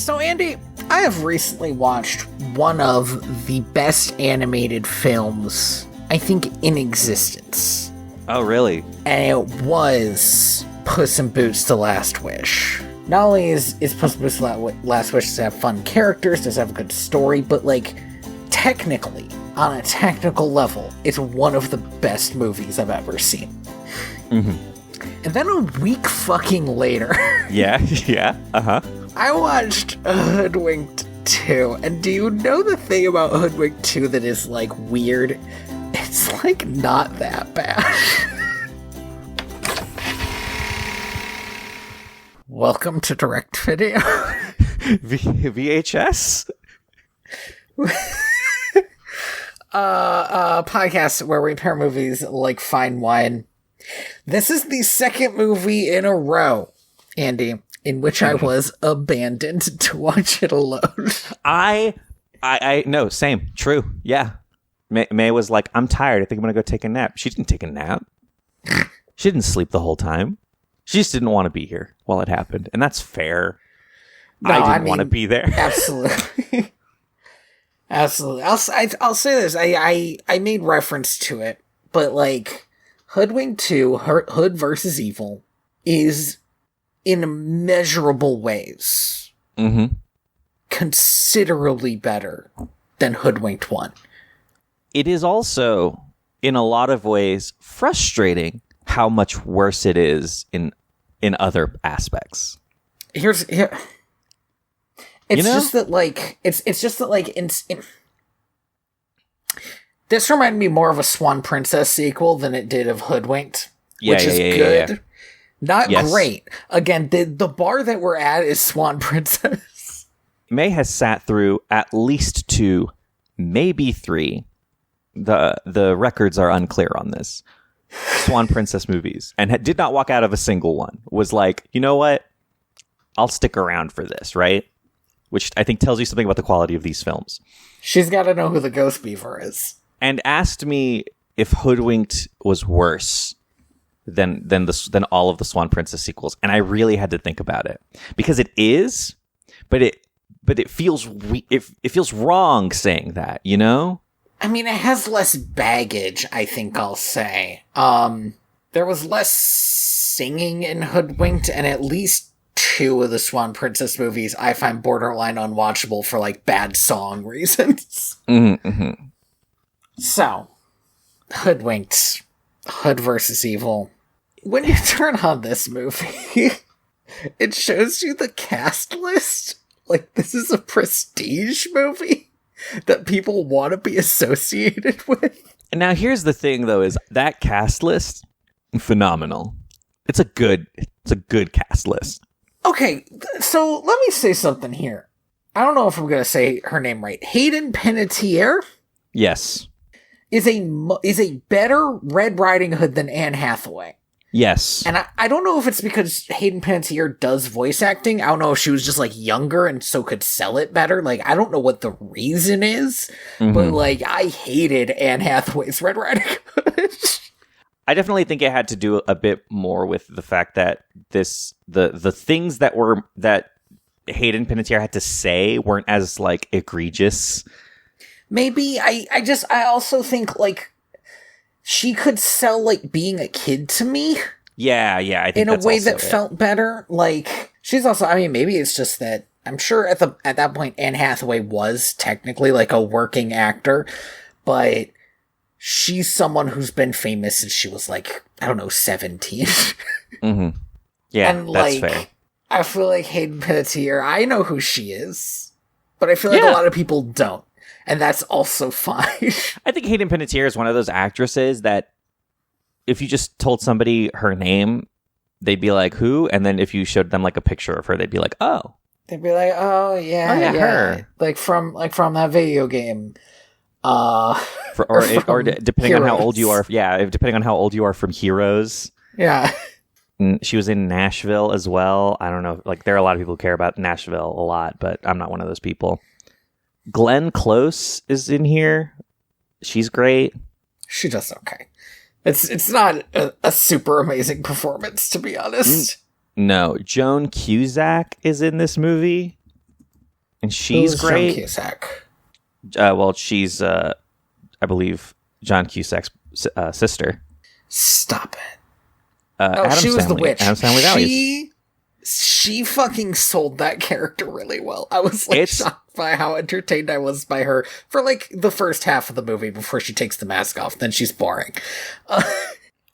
So, Andy, I have recently watched one of the best animated films, I think, in existence. Oh, really? And it was Puss in Boots: The Last Wish. Not only is Puss in Boots: The Last Wish does have fun characters, does have a good story, but, like, technically, on a technical level, it's one of the best movies I've ever seen. Mm-hmm. And then a week fucking later... Yeah, uh-huh. I watched Hoodwinked 2, and do you know the thing about Hoodwinked 2 that is, like, weird? It's, like, not that bad. Welcome to Direct Video. VHS? Podcast where we pair movies like fine wine. This is the second movie in a row, Andy, in which I was abandoned to watch it alone. No, same. True. Yeah. May was like, I'm tired. I think I'm going to go take a nap. She didn't take a nap. She didn't sleep the whole time. She just didn't want to be here while it happened. And that's fair. No, I didn't want to be there. Absolutely. Absolutely. I'll say this. I made reference to it, but, like, Hoodwinked 2, Hood versus Evil, is in immeasurable ways considerably better than Hoodwinked 1. It is also, in a lot of ways, frustrating how much worse it is in other aspects. It's just that, like, it's just that, like, this reminded me more of a Swan Princess sequel than it did of Hoodwinked, which is good. Yeah. Not great. Again, the bar that we're at is Swan Princess. May has sat through at least 2, maybe 3. The records are unclear on this. Swan Princess movies, and did not walk out of a single one. Was like, you know what? I'll stick around for this, right? Which I think tells you something about the quality of these films. She's got to know who the Ghost Beaver is. And asked me if Hoodwinked was worse than all of the Swan Princess sequels, and I really had to think about it, because it is, but it feels it feels wrong saying that, you know? I mean, it has less baggage, I think I'll say. There was less singing in Hoodwinked, and at least 2 of the Swan Princess movies I find borderline unwatchable for, like, bad song reasons. Mm-hmm. So, Hoodwinked, Hood versus Evil. When you turn on this movie, it shows you the cast list. Like, this is a prestige movie that people want to be associated with. And now here's the thing, though, is that cast list, phenomenal. It's a good cast list. Okay, so let me say something here. I don't know if I'm going to say her name right. Hayden Panettiere? Yes. Is a better Red Riding Hood than Anne Hathaway. Yes. And I don't know if it's because Hayden Panettiere does voice acting. I don't know if she was just, like, younger and so could sell it better. Like, I don't know what the reason is. But, like, I hated Anne Hathaway's Red Riding Hood. I definitely think it had to do a bit more with the fact that the things that Hayden Panettiere had to say weren't as, like, egregious. Maybe. I also think, like, she could sell, like, being a kid to me. Yeah, I think in a way that felt better. Like, she's also, I mean, maybe it's just that, I'm sure at that point Anne Hathaway was technically, like, a working actor, but she's someone who's been famous since she was, like, I don't know, 17. Yeah, and, that's like, fair. I feel like Hayden Panettiere, I know who she is, but I feel like a lot of people don't. And that's also fine. I think Hayden Panettiere is one of those actresses that if you just told somebody her name, they'd be like, who? And then if you showed them, like, a picture of her, they'd be like, oh. They'd be like, oh, yeah, her. Like from that video game. Or depending on how old you are. Yeah, depending on how old you are, from Heroes. Yeah. She was in Nashville as well. I don't know. Like, there are a lot of people who care about Nashville a lot, but I'm not one of those people. Glenn Close is in here. She's great. She does okay. It's not a super amazing performance, to be honest. No. Joan Cusack is in this movie. and she's Who's great. John Cusack? Well, she's, I believe, John Cusack's sister. Stop it. Adam she was the Sandler. witch. Adam Sandler values. She fucking sold that character really well. I was like shocked by how entertained I was by her for like the first half of the movie before she takes the mask off. Then she's boring.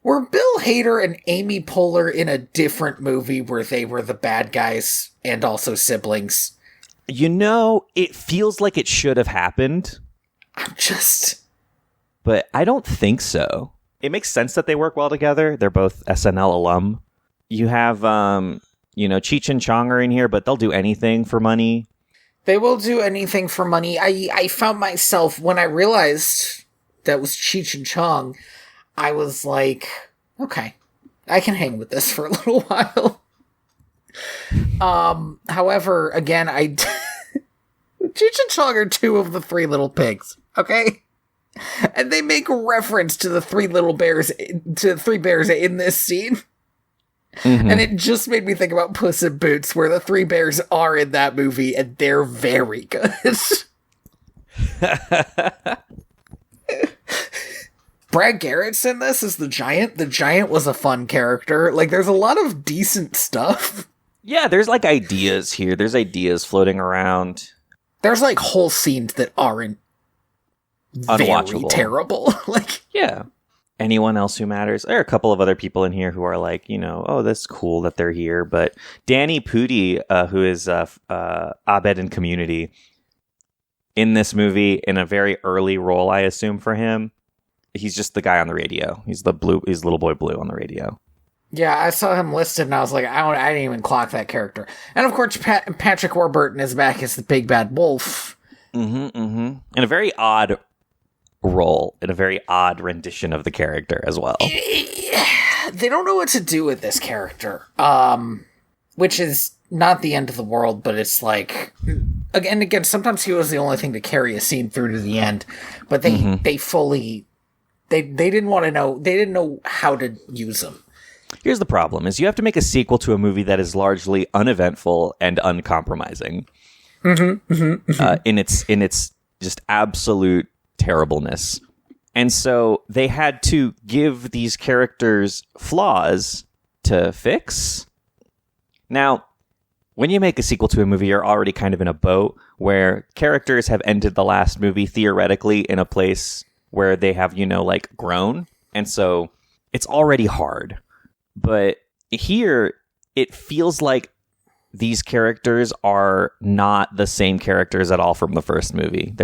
Were Bill Hader and Amy Poehler in a different movie where they were the bad guys and also siblings? You know, it feels like it should have happened. But I don't think so. It makes sense that they work well together. They're both SNL alum. You have, Cheech and Chong are in here, but they'll do anything for money. They will do anything for money. I found myself, when I realized that was Cheech and Chong, I was like, okay, I can hang with this for a little while. However, again, Cheech and Chong are two of the three little pigs, okay? And they make reference to the three bears in this scene. Mm-hmm. And it just made me think about Puss in Boots, where the three bears are in that movie, and they're very good. Brad Garrett's in this as the Giant. The Giant was a fun character. Like, there's a lot of decent stuff. Yeah, there's, like, ideas here. There's ideas floating around. There's, like, whole scenes that aren't very terrible. Like, yeah. Anyone else who matters? There are a couple of other people in here who are like, oh, that's cool that they're here. But Danny Pudi, who is Abed in Community, in this movie, in a very early role, I assume, for him, he's just the guy on the radio. He's Little Boy Blue on the radio. Yeah, I saw him listed, and I was like, I didn't even clock that character. And of course, Patrick Warburton is back as the Big Bad Wolf. Mm-hmm, mm-hmm. In a very odd role, in a very odd rendition of the character as well. They don't know what to do with this character, which is not the end of the world, but it's like, again, sometimes he was the only thing to carry a scene through to the end, but they didn't want to know, they didn't know how to use him. Here's the problem, is you have to make a sequel to a movie that is largely uneventful and uncompromising. Mm-hmm, mm-hmm, mm-hmm. In its just absolute terribleness. And so they had to give these characters flaws to fix. Now, when you make a sequel to a movie, you're already kind of in a boat where characters have ended the last movie theoretically in a place where they have, grown. And so it's already hard. But here, it feels like these characters are not the same characters at all from the first movie.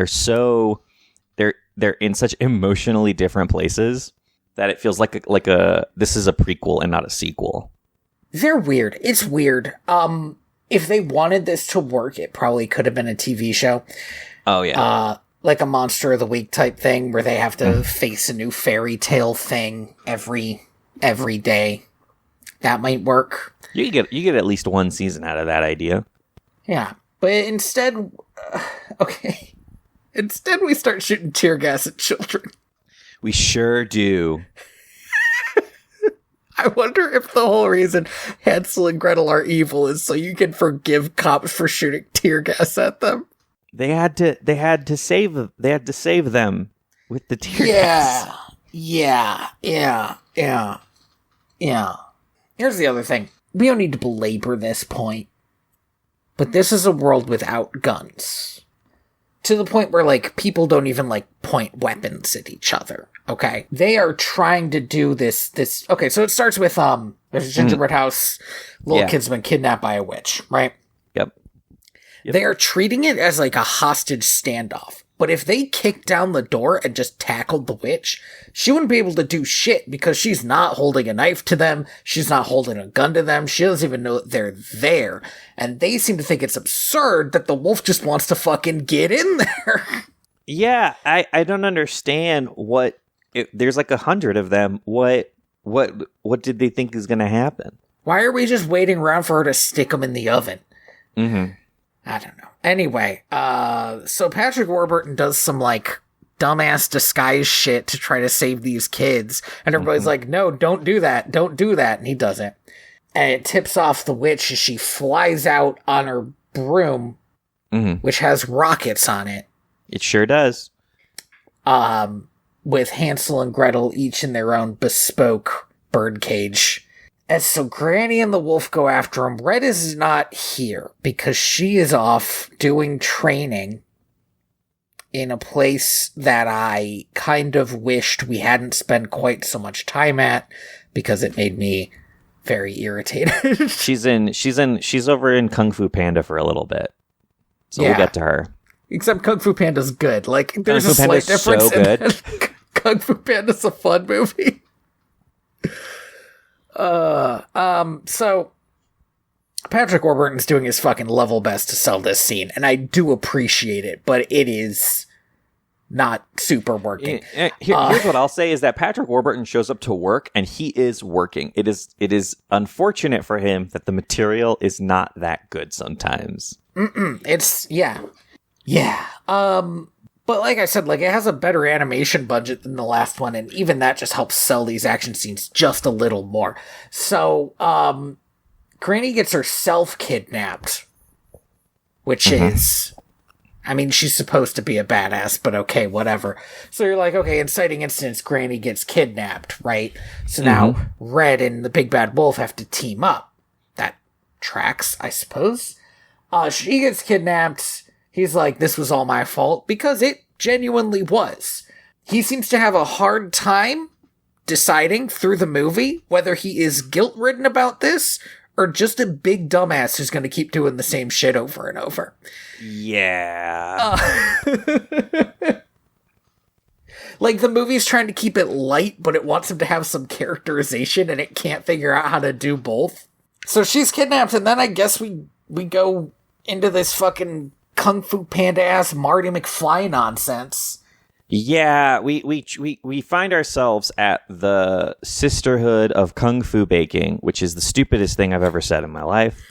They're in such emotionally different places that it feels like this is a prequel and not a sequel. They're weird. It's weird. If they wanted this to work, it probably could have been a TV show. Oh yeah. Like a Monster of the Week type thing where they have to face a new fairy tale thing every day. That might work. You get at least one season out of that idea. Yeah, but instead, okay. Instead, we start shooting tear gas at children. We sure do. I wonder if the whole reason Hansel and Gretel are evil is so you can forgive cops for shooting tear gas at them. They had to save them with the tear gas. Yeah. Here's the other thing. We don't need to belabor this point, but this is a world without guns. To the point where, people don't even, point weapons at each other, okay? They are trying to do this... Okay, so it starts with, there's a gingerbread house, little kid's been kidnapped by a witch, right? Yep. They are treating it as, a hostage standoff. But if they kicked down the door and just tackled the witch, she wouldn't be able to do shit because she's not holding a knife to them. She's not holding a gun to them. She doesn't even know that they're there. And they seem to think it's absurd that the wolf just wants to fucking get in there. Yeah, I don't understand there's 100 of them. What did they think is going to happen? Why are we just waiting around for her to stick them in the oven? Mm-hmm. I don't know. Anyway, so Patrick Warburton does some, dumbass disguise shit to try to save these kids. And everybody's like, no, don't do that. Don't do that. And he doesn't. And it tips off the witch as she flies out on her broom which has rockets on it. It sure does. With Hansel and Gretel each in their own bespoke birdcage. And so Granny and the wolf go after him. Red is not here because she is off doing training in a place that I kind of wished we hadn't spent quite so much time at because it made me very irritated. She's over in Kung Fu Panda for a little bit. So we'll get to her. Except Kung Fu Panda's good. Like, there's a slight difference. So good. Kung Fu Panda's a fun movie. So Patrick Warburton's doing his fucking level best to sell this scene, and I do appreciate it, but it is not super working. Here's what I'll say is that Patrick Warburton shows up to work, and he is working. It is unfortunate for him that the material is not that good sometimes. Yeah. But like I said, like, it has a better animation budget than the last one, and even that just helps sell these action scenes just a little more. So, Granny gets herself kidnapped, which is, I mean, she's supposed to be a badass, but okay, whatever. So you're like, okay, inciting incidents, Granny gets kidnapped, right? So now Red and the Big Bad Wolf have to team up. That tracks, I suppose. She gets kidnapped. He's like, this was all my fault, because it genuinely was. He seems to have a hard time deciding through the movie whether he is guilt-ridden about this or just a big dumbass who's going to keep doing the same shit over and over. Yeah. Like, the movie's trying to keep it light, but it wants him to have some characterization, and it can't figure out how to do both. So she's kidnapped, and then I guess we go into this fucking Kung Fu Panda-ass Marty McFly nonsense. Yeah, we find ourselves at the Sisterhood of Kung Fu Baking, which is the stupidest thing I've ever said in my life.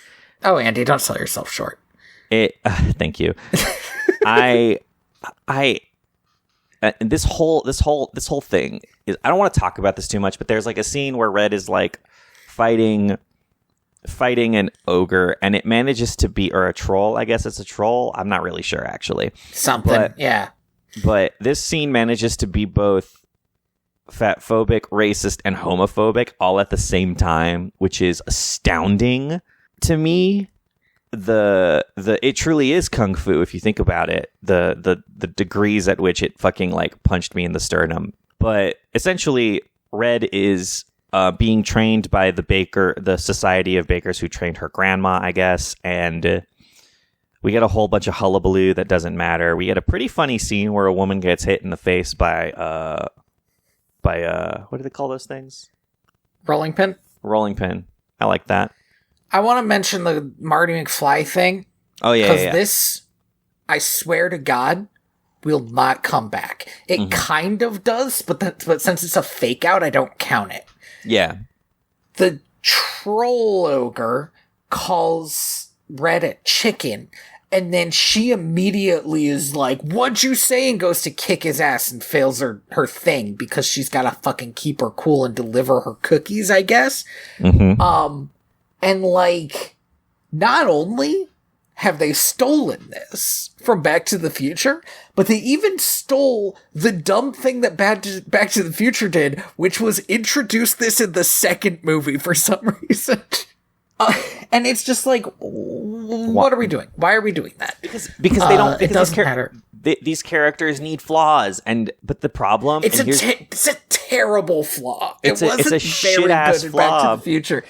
Oh, Andy, don't sell yourself short. Thank you. This whole thing is, I don't want to talk about this too much, but there's like a scene where Red is like fighting an ogre, and it manages to be, or a troll, I guess it's a troll. I'm not really sure, actually. Yeah. But this scene manages to be both fatphobic, racist, and homophobic all at the same time, which is astounding to me. It truly is kung fu if you think about it. The degrees at which it fucking like punched me in the sternum. But essentially, Red is being trained by the Society of Bakers who trained her grandma, I guess, and we get a whole bunch of hullabaloo that doesn't matter. We get a pretty funny scene where a woman gets hit in the face by what do they call those things? Rolling pin? Rolling pin. I like that. I want to mention the Marty McFly thing. Oh, yeah. Because this, I swear to God, will not come back. It kind of does, but since it's a fake out, I don't count it. Yeah. The troll ogre calls Red a chicken, and then she immediately is like, "What'd you say?" and goes to kick his ass and fails her thing because she's got to fucking keep her cool and deliver her cookies, I guess. And like, not only have they stolen this from Back to the Future, but they even stole the dumb thing that Back to the Future did, which was introduce this in the second movie for some reason. And it's just like, what are we doing? Why are we doing that? Because they don't. Because it doesn't matter. These characters need flaws, but the problem it's a terrible flaw. It wasn't it's a very shit-ass good in flaw. Back to the Future.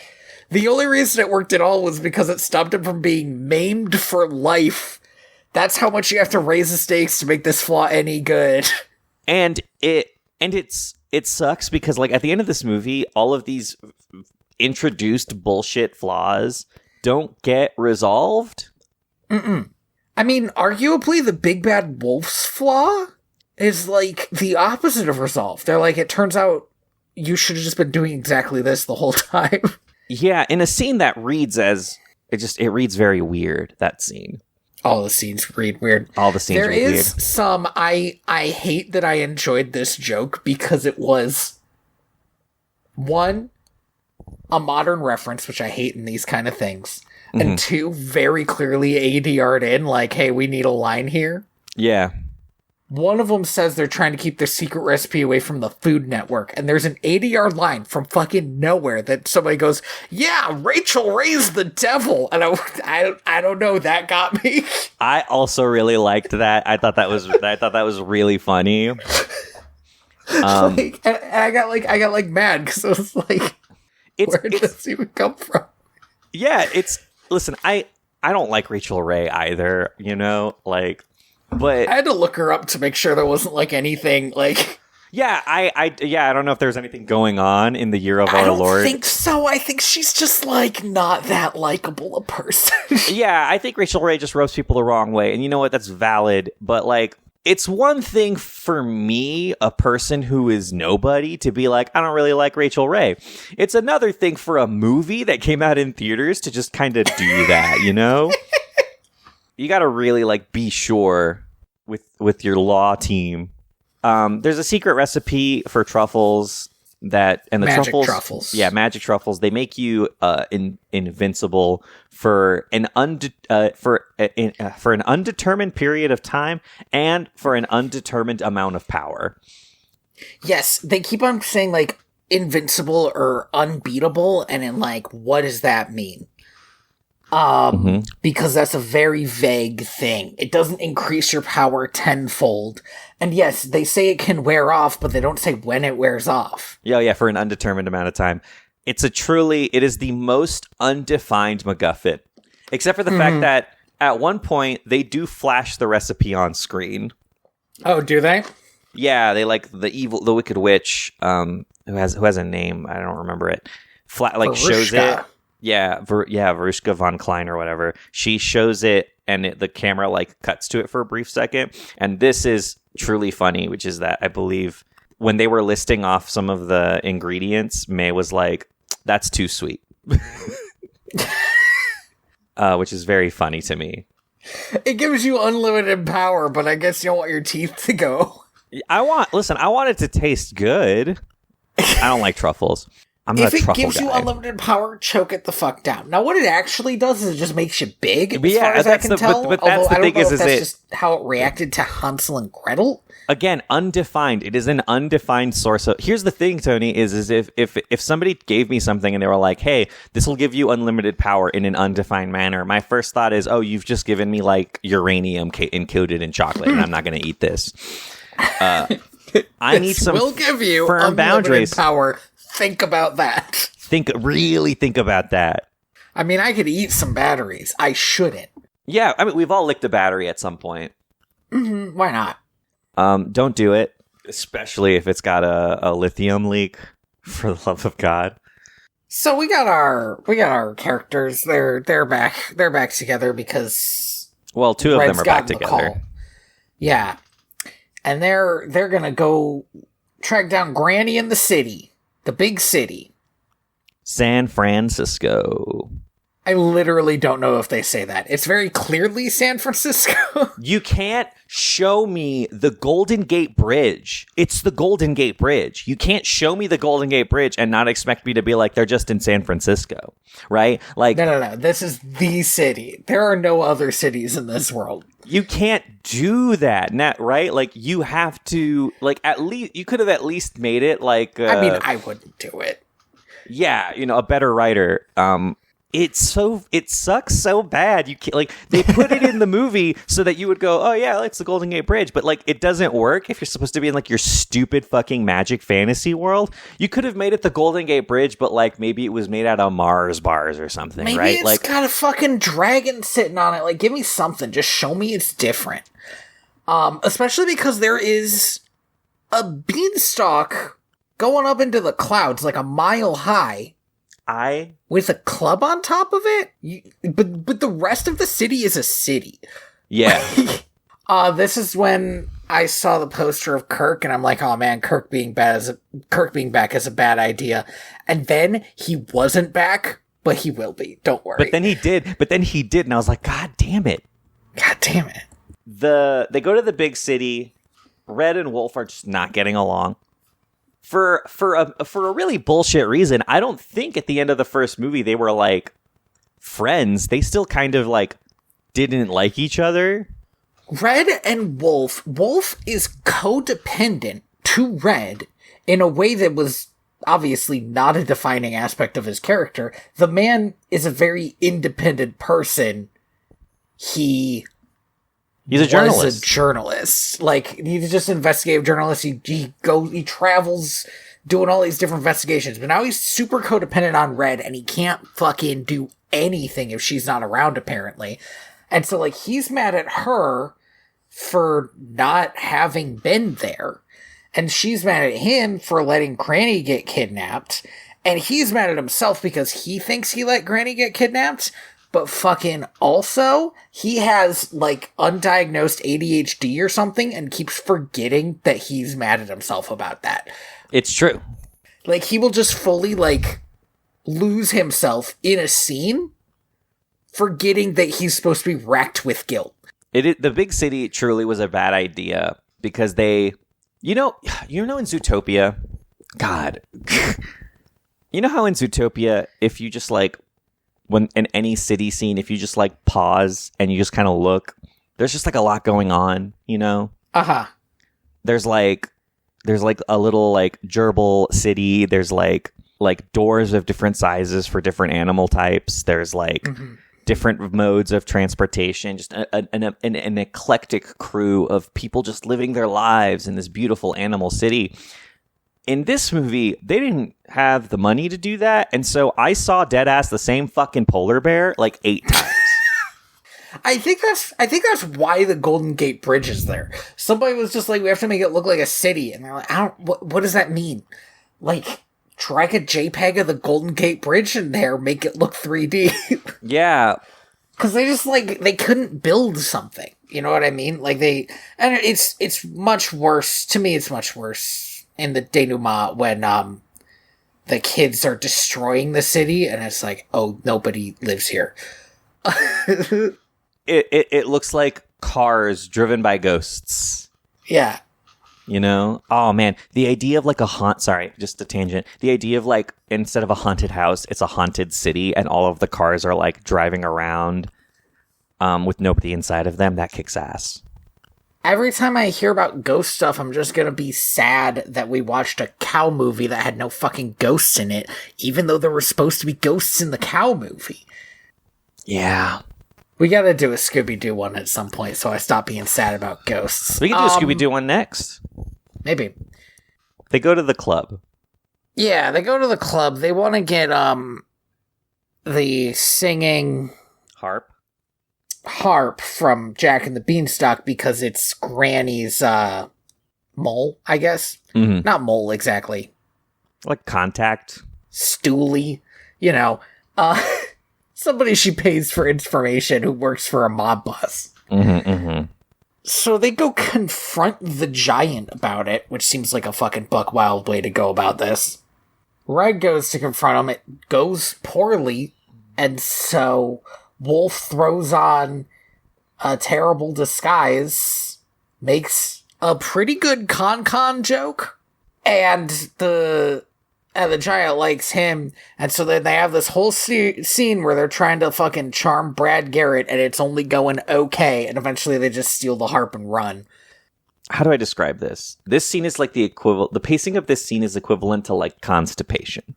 The only reason it worked at all was because it stopped him from being maimed for life. That's how much you have to raise the stakes to make this flaw any good. And it sucks because like at the end of this movie, all of these introduced bullshit flaws don't get resolved. I mean, arguably the Big Bad Wolf's flaw is like the opposite of resolved. They're like, it turns out you should have just been doing exactly this the whole time. Yeah, in a scene that reads as it reads very weird, that scene. All the scenes read weird. All the scenes read weird. There is some, I hate that I enjoyed this joke because it was, one, a modern reference, which I hate in these kind of things. and two very clearly ADR'd in, like, hey, we need a line here. Yeah. One of them says they're trying to keep their secret recipe away from the Food Network, and there's an ADR line from fucking nowhere that somebody goes, yeah, Rachel Ray's the devil, and I don't know, that got me. I also really liked that. I thought that was really funny. And I got mad because I was like, where did this even come from? Yeah, listen, I don't like Rachel Ray either, like. But I had to look her up to make sure there wasn't like anything like. Yeah, I don't know if there's anything going on in the year of our Lord. I don't think so. I think she's just like not that likable a person. Yeah, I think Rachel Ray just rubs people the wrong way, and you know what? That's valid. But like, it's one thing for me, a person who is nobody, to be like, I don't really like Rachel Ray. It's another thing for a movie that came out in theaters to just kind of do that, You got to really like be sure with your law team. There's a secret recipe for truffles and the magic truffles. Yeah, magic truffles. They make you invincible for an undetermined period of time and for an undetermined amount of power. Yes, they keep on saying like invincible or unbeatable, and in like, what does that mean? Because that's a very vague thing. It doesn't increase your power tenfold. And yes, they say it can wear off, but they don't say when it wears off. Yeah, for an undetermined amount of time. It is the most undefined MacGuffin. Except for the fact that at one point, they do flash the recipe on screen. Oh, do they? Yeah, they like the Wicked Witch, who has a name, I don't remember it. Shows it. Yeah, Verushka von Klein or whatever. She shows it, and the camera like cuts to it for a brief second. And this is truly funny, which is that I believe when they were listing off some of the ingredients, May was like, "That's too sweet," which is very funny to me. It gives you unlimited power, but I guess you don't want your teeth to go. I want it to taste good. I don't like truffles. If it gives you unlimited power, choke it the fuck down. Now, what it actually does is it just makes you big, as far as I can tell. But that's the thing, is that's just how it reacted to Hansel and Gretel. Again, undefined. It is an undefined source of... Here's the thing, Tony, is if somebody gave me something and they were like, hey, this will give you unlimited power in an undefined manner, my first thought is, oh, you've just given me, like, uranium encoded in chocolate, and I'm not going to eat this. I need some will give you firm boundaries. Power. Think about that. Really think about that. I mean, I could eat some batteries. I shouldn't. Yeah, I mean, we've all licked a battery at some point. Why not? Don't do it, especially if it's got a lithium leak. For the love of God. So we got our characters. They're back together because two of them are back together. Yeah, and they're gonna go track down Granny in the city. The big city. San Francisco. I literally don't know if they say that. It's very clearly San Francisco. You can't show me the Golden Gate Bridge. It's the Golden Gate Bridge. You can't show me the Golden Gate Bridge and not expect me to be like, they're just in San Francisco. Right? Like, No. This is the city. There are no other cities in this world. You can't do that, right? Like, you have to, like, at least, you could have at least made it like... I mean, I wouldn't do it. Yeah, a better writer. It sucks so bad. You can't, like, they put it in the movie so that you would go, oh yeah, it's the Golden Gate Bridge, but like, it doesn't work if you're supposed to be in like your stupid fucking magic fantasy world. You could have made it the Golden Gate Bridge, but like maybe it was made out of Mars bars or something, maybe right? It's like, got a fucking dragon sitting on it. Like, give me something. Just show me it's different. Especially because there is a beanstalk going up into the clouds like a mile high. With a club on top of it? But the rest of the city is a city. Yeah. This is when I saw the poster of Kirk, and I'm like, oh man, Kirk being back is a bad idea. And then he wasn't back, but he will be. Don't worry. But then he did, and I was like, God damn it. They go to the big city. Red and Wolf are just not getting along. For a really bullshit reason. I don't think at the end of the first movie they were like, friends, they still kind of like didn't like each other. Red and Wolf is codependent to Red in a way that was obviously not a defining aspect of his character. The man is a very independent person. He's a journalist. A journalist. Like, he's just an investigative journalist. He travels doing all these different investigations, but now he's super codependent on Red, and he can't fucking do anything if she's not around, apparently. And so, like, he's mad at her for not having been there. And she's mad at him for letting Granny get kidnapped. And he's mad at himself because he thinks he let Granny get kidnapped. But fucking also, he has, like, undiagnosed ADHD or something and keeps forgetting that he's mad at himself about that. It's true. Like, he will just fully, like, lose himself in a scene, forgetting that he's supposed to be racked with guilt. The big city truly was a bad idea because they... You know in Zootopia, God, you know how in Zootopia, if you just like, when in any city scene, if you just like pause and you just kind of look, there's just like a lot going on, you know? Uh-huh. There's like a little like gerbil city. There's like doors of different sizes for different animal types. There's like different modes of transportation, just an eclectic crew of people just living their lives in this beautiful animal city. In this movie, they didn't have the money to do that, and so I saw deadass the same fucking polar bear like 8 times. I think that's why the Golden Gate Bridge is there. Somebody was just like, we have to make it look like a city, and they're like, what does that mean? Like, drag a JPEG of the Golden Gate Bridge in there, make it look 3D. Yeah. Because they just, like, they couldn't build something. You know what I mean? Like, and it's much worse, to me it's much worse in the denouement when, the kids are destroying the city, and it's like, oh, nobody lives here. It looks like cars driven by ghosts. Yeah. You know? Oh, man. The idea of like sorry, just a tangent. The idea of like, instead of a haunted house, it's a haunted city and all of the cars are like driving around with nobody inside of them. That kicks ass. Every time I hear about ghost stuff, I'm just gonna be sad that we watched a cow movie that had no fucking ghosts in it, even though there were supposed to be ghosts in the cow movie. Yeah. We gotta do a Scooby-Doo one at some point, so I stop being sad about ghosts. We can do a Scooby-Doo one next. Maybe. They go to the club. Yeah, they go to the club. They want to get, the singing... harp from Jack and the Beanstalk because it's Granny's, mole, I guess. Mm-hmm. Not mole, exactly. Like contact. Stoolie. You know, somebody she pays for information who works for a mob boss. Mm-hmm, mm-hmm. So they go confront the giant about it, which seems like a fucking buck wild way to go about this. Red goes to confront him. It goes poorly, and so Wolf throws on a terrible disguise, makes a pretty good con joke, and the giant likes him, and so then they have this whole scene where they're trying to fucking charm Brad Garrett, and it's only going okay, and eventually they just steal the harp and run. How do I describe this? This scene is like the pacing of this scene is equivalent to like constipation.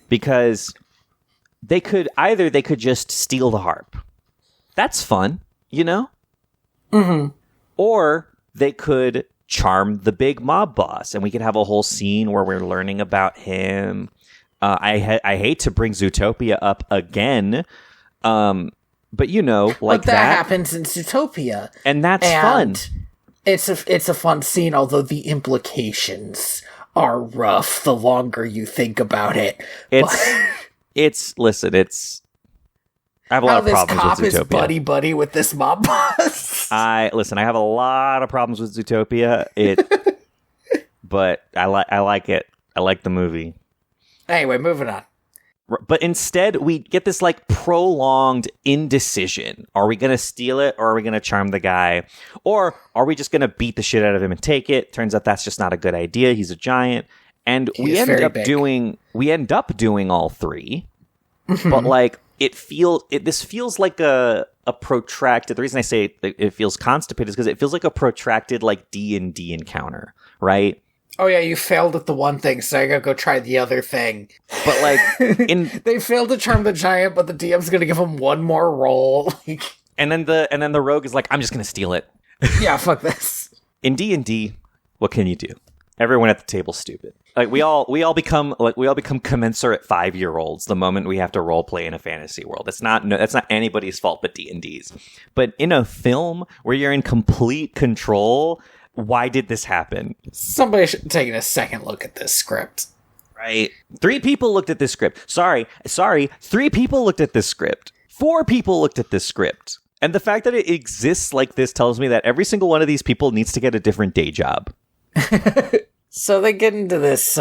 Because they could just steal the harp. That's fun, you know? Mm-hmm. Or they could charm the big mob boss, and we could have a whole scene where we're learning about him. I hate to bring Zootopia up again, but you know, like that happens in Zootopia, and that's fun. It's a fun scene, although the implications are rough the longer you think about it. I have a lot of problems with Zootopia. This cop is buddy with this mob boss. I have a lot of problems with Zootopia. But I like it. I like the movie. Anyway, moving on. But instead, we get this like prolonged indecision. Are we going to steal it, or are we going to charm the guy? Or are we just going to beat the shit out of him and take it? Turns out that's just not a good idea. He's a giant. And we end up doing all three. but like this feels like a protracted. The reason I say it feels constipated is because it feels like a protracted like D&D encounter, right? Oh yeah, you failed at the one thing, so I gotta go try the other thing. But like, they failed to charm the giant, but the DM's gonna give him one more roll. and then the rogue is like, I'm just gonna steal it. Yeah, fuck this. In D&D, what can you do? Everyone at the table's stupid. Like we all become commensurate 5-year-olds the moment we have to role play in a fantasy world. That's not anybody's fault but D&D's. But in a film where you're in complete control, why did this happen? Somebody should take a second look at this script. Right. 3 people looked at this script. Sorry. 3 people looked at this script. 4 people looked at this script. And the fact that it exists like this tells me that every single one of these people needs to get a different day job. So they get into this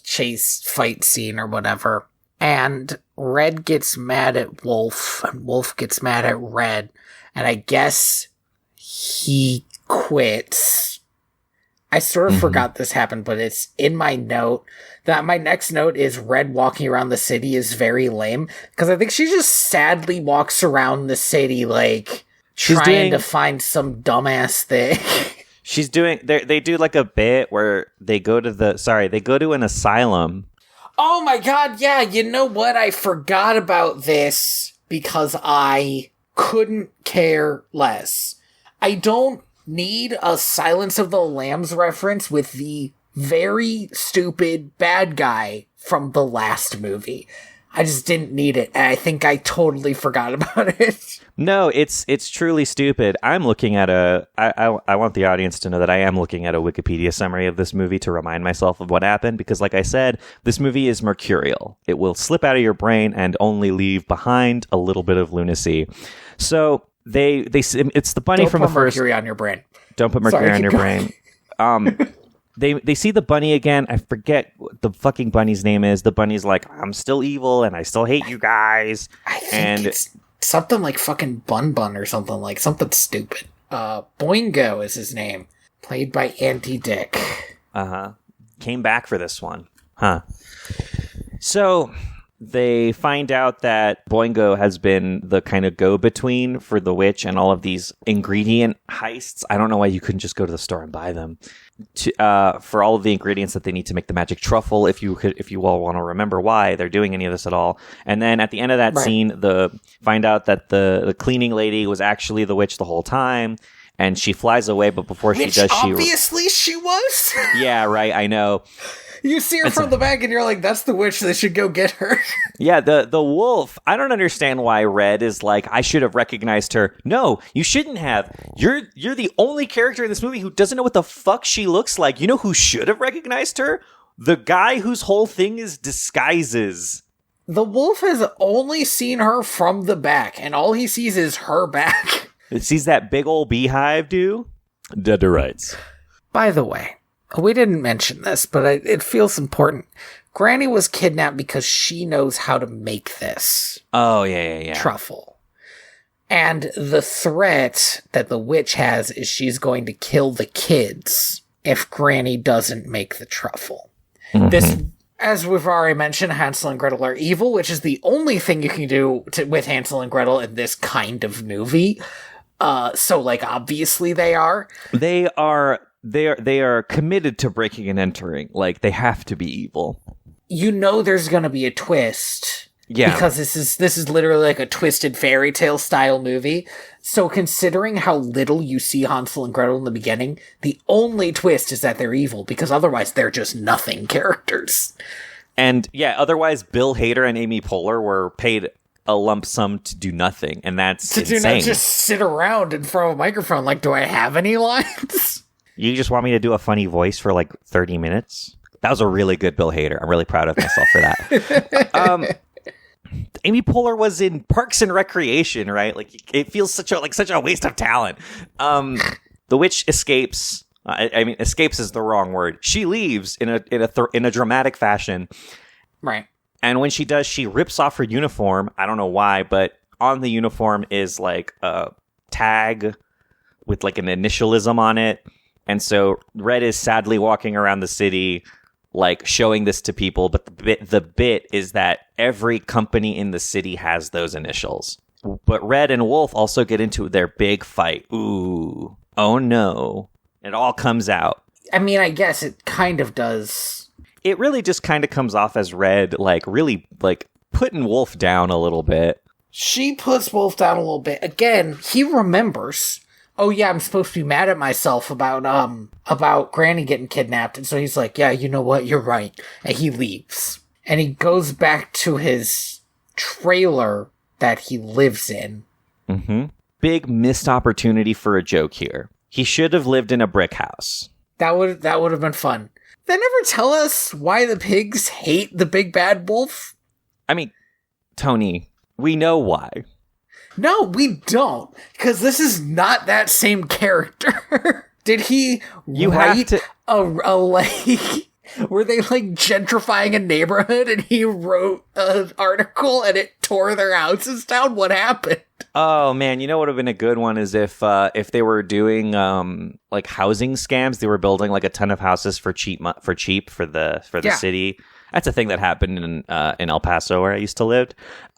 chase fight scene or whatever, and Red gets mad at Wolf, and Wolf gets mad at Red, and I guess he quits. I sort of forgot this happened, but it's in my note. That my next note is Red walking around the city is very lame, because I think she just sadly walks around the city like trying to find some dumbass thing. She's doing. They do like a bit where they go to an asylum. Oh my god! Yeah, you know what? I forgot about this because I couldn't care less. I don't need a Silence of the Lambs reference with the very stupid bad guy from the last movie. I just didn't need it, and I think I totally forgot about it. No, it's truly stupid. I'm looking at I want the audience to know that I am looking at a Wikipedia summary of this movie to remind myself of what happened, because like I said, this movie is mercurial. It will slip out of your brain and only leave behind a little bit of lunacy. So it's the bunny from the first. Mercury on your brain. Don't put mercury on your brain. They see the bunny again. I forget what the fucking bunny's name is. The bunny's like, I'm still evil and I still hate you guys. I think it's something like fucking Bun Bun or something like something stupid. Boingo is his name, played by Andy Dick. Came back for this one, huh? So they find out that Boingo has been the kind of go-between for the witch and all of these ingredient heists. I don't know why you couldn't just go to the store and buy them. For all of the ingredients that they need to make the magic truffle, if you all want to remember why they're doing any of this at all. And then at the end of that scene, find out that the cleaning lady was actually the witch the whole time, and she flies away. But before she does, obviously she was. Yeah, right. I know. You see her from the back and you're like, that's the witch, they should go get her. Yeah, the wolf, I don't understand why Red is like, I should have recognized her. No, you shouldn't have. You're the only character in this movie who doesn't know what the fuck she looks like. You know who should have recognized her? The guy whose whole thing is disguises. The wolf has only seen her from the back, and all he sees is her back. It sees that big old beehive, dude. Dead to rights. By the way, we didn't mention this, but it feels important. Granny was kidnapped because she knows how to make this. Oh, yeah. Truffle. And the threat that the witch has is she's going to kill the kids if Granny doesn't make the truffle. Mm-hmm. This, as we've already mentioned, Hansel and Gretel are evil, which is the only thing you can do with Hansel and Gretel in this kind of movie. So, like, obviously they are. They are committed to breaking and entering. Like, they have to be evil. You know there's going to be a twist. Yeah. Because this is literally like a twisted fairy tale style movie. So considering how little you see Hansel and Gretel in the beginning, the only twist is that they're evil, because otherwise they're just nothing characters. And yeah, otherwise Bill Hader and Amy Poehler were paid a lump sum to do nothing, and that's insane. Do not just sit around in front of a microphone like, do I have any lines? You just want me to do a funny voice for like 30 minutes? That was a really good Bill Hader. I'm really proud of myself for that. Amy Poehler was in Parks and Recreation, right? Like, it feels such a waste of talent. The witch escapes. I mean, escapes is the wrong word. She leaves in a dramatic fashion, right? And when she does, she rips off her uniform. I don't know why, but on the uniform is like a tag with like an initialism on it. And so Red is sadly walking around the city like showing this to people, but the bit is that every company in the city has those initials. But Red and Wolf also get into their big fight. Ooh. Oh no. It all comes out. I mean, I guess it kind of does. It really just kind of comes off as Red, like, really, like, putting Wolf down a little bit. She puts Wolf down a little bit. Again, he remembers, oh yeah, I'm supposed to be mad at myself about Granny getting kidnapped. And so he's like, yeah, you know what? You're right. And he leaves. And he goes back to his trailer that he lives in. Mm-hmm. Big missed opportunity for a joke here. He should have lived in a brick house. That would have been fun. They never tell us why the pigs hate the big bad wolf. I mean, Tony, we know why. No, we don't. Because this is not that same character. Did he write a like... Were they, like, gentrifying a neighborhood and he wrote an article and it tore their houses down? What happened? Oh, man, you know what would have been a good one is if they were doing, like, housing scams. They were building, like, a ton of houses for cheap for the city. That's a thing that happened in El Paso where I used to live.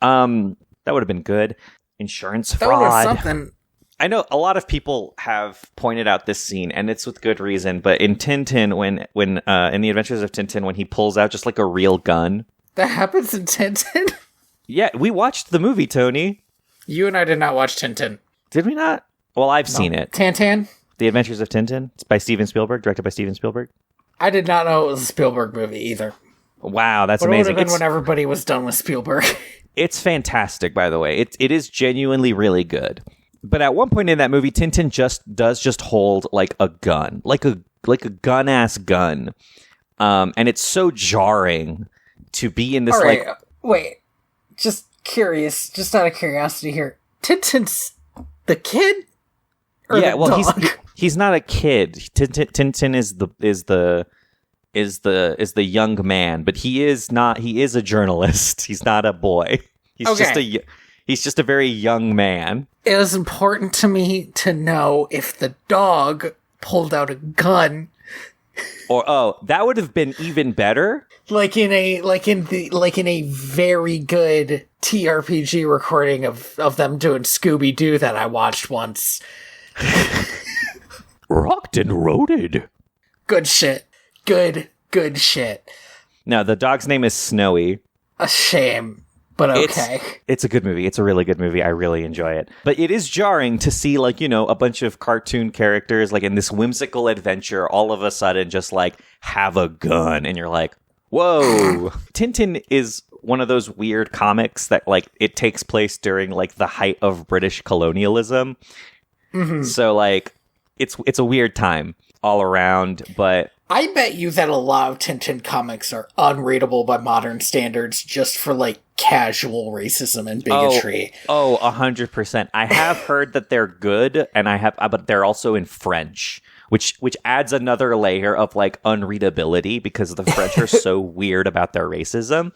That would have been good. Insurance fraud. That was something... I know a lot of people have pointed out this scene, and it's with good reason. But in Tintin, when in the Adventures of Tintin, when he pulls out just like a real gun, that happens in Tintin. Yeah, we watched the movie, Tony. You and I did not watch Tintin. Did we not? Well, I've seen it. Tintin. The Adventures of Tintin. It's by Steven Spielberg, directed by Steven Spielberg. I did not know it was a Spielberg movie either. Wow, that's but amazing. It would have been when everybody was done with Spielberg. It's fantastic, by the way. It is genuinely really good. But at one point in that movie, Tintin just hold like a gun, like a gun-ass gun, and it's so jarring to be in this. All right, wait, just curious, just out of curiosity here, Tintin's the kid, or yeah, the well, dog? he's not a kid. Tintin is the young man, but he is not. He is a journalist. He's not a boy. He's just a very young man. It was important to me to know if the dog pulled out a gun. Or that would have been even better. Like in a very good TRPG recording of them doing Scooby-Doo that I watched once. Rocked and roaded. Good shit. Good shit. No, the dog's name is Snowy. A shame. But okay. It's a good movie. It's a really good movie. I really enjoy it. But it is jarring to see, like, you know, a bunch of cartoon characters, like, in this whimsical adventure, all of a sudden just, like, have a gun. And you're like, whoa. Tintin is one of those weird comics that, like, it takes place during, like, the height of British colonialism. Mm-hmm. So, like, it's a weird time all around, but... I bet you that a lot of Tintin comics are unreadable by modern standards just for, like, casual racism and bigotry. 100%. I have heard that they're good, and but they're also in French, which adds another layer of, like, unreadability because the French are so weird about their racism.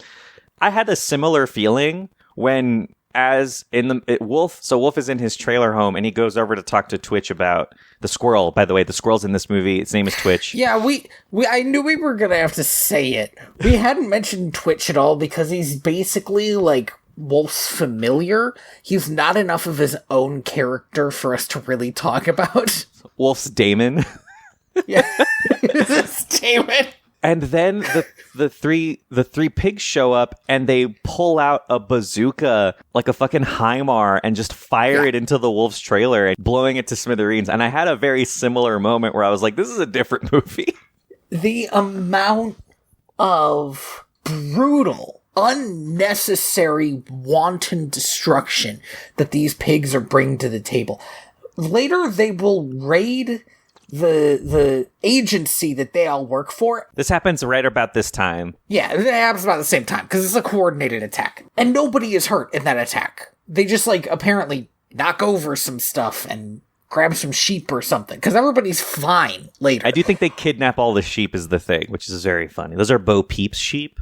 I had a similar feeling when, Wolf is in his trailer home, and he goes over to talk to Twitch about the squirrel. By the way, the squirrel's in this movie. Its name is Twitch. Yeah, I knew we were gonna have to say it. We hadn't mentioned Twitch at all because he's basically like Wolf's familiar. He's not enough of his own character for us to really talk about. Wolf's Damon. Yeah, it's Damon. And then the three pigs show up and they pull out a bazooka, like a fucking HIMAR, and just fire it into the wolf's trailer and blowing it to smithereens. And I had a very similar moment where I was like, this is a different movie. The amount of brutal, unnecessary, wanton destruction that these pigs are bringing to the table. Later, they will raid the agency that they all work for. This happens right about this time. Yeah, it happens about the same time, because it's a coordinated attack. And nobody is hurt in that attack. They just, like, apparently knock over some stuff and grab some sheep or something, because everybody's fine later. I do think they kidnap all the sheep is the thing, which is very funny. Those are Bo Peep's sheep.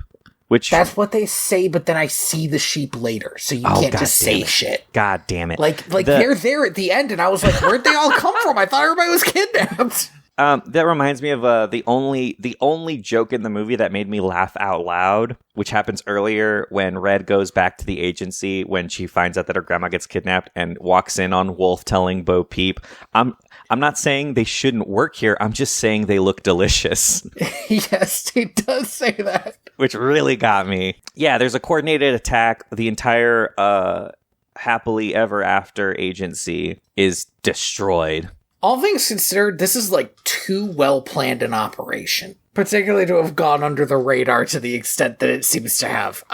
That's what they say, but then I see the sheep later, so you can't just say shit. God damn it. Like they're there at the end, and I was like, where'd they all come from? I thought everybody was kidnapped. That reminds me of the only joke in the movie that made me laugh out loud, which happens earlier when Red goes back to the agency when she finds out that her grandma gets kidnapped and walks in on Wolf telling Bo Peep, I'm not saying they shouldn't work here. I'm just saying they look delicious. Yes, he does say that. Which really got me. Yeah, there's a coordinated attack. The entire happily ever after agency is destroyed. All things considered, this is like too well planned an operation, particularly to have gone under the radar to the extent that it seems to have.